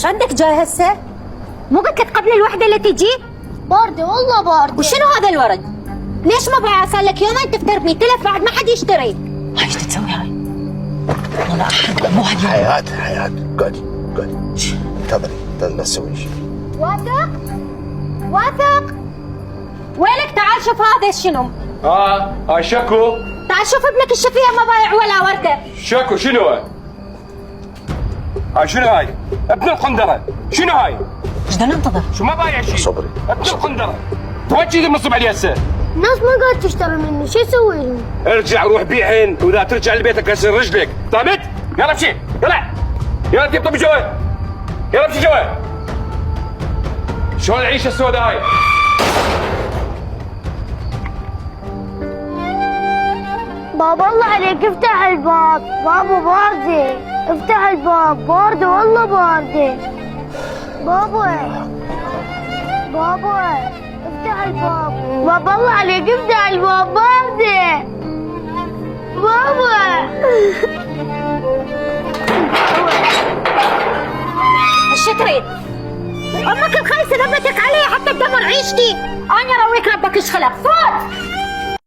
شو عندك جاي هسه؟ مو قلت لك قبل الوحده اللي تجي؟ باردة والله باردة. وشنو هذا الورد؟ ليش ما بايع؟ صار لك يومين تفترني تلف بعد ما حد يشتري. هاي ايش تسوي هاي؟ والله احد مو هاليوم. حياة قعدي انتظري لا تسوي شيء. واثق وينك؟ تعال شوف هذا شنو. هاي شكو. تعال شوف ابنك الشفيه ما بايع ولا ورده. شكو شنو هاي شنو هاي؟ ابن القندرة شنو هاي؟ ايش بدنا ننتظر؟ شو ما بايع شيء؟ صبري. ابن القندرة توجه منصب علي هسه. الناس ما قاعد تشتري مني، شو اسوي لهم؟ ارجع روح بيعهن واذا ترجع لبيتك كسر رجلك، ثابت؟ يلا امشي يلا جيب طب جوا يلا امشي جوا. شلون العيشة السوداء هاي؟ بابا الله عليك افتح الباب، بابا باردة، افتح الباب، باردة والله باردة. بابا افتح الباب، بابا الله عليك افتح الباب، باردة. بابا ايش تريد؟ امك الخايسه نبتك علي حتى تدمر عيشتي. انا ارويك ربك ايش خلق. فوت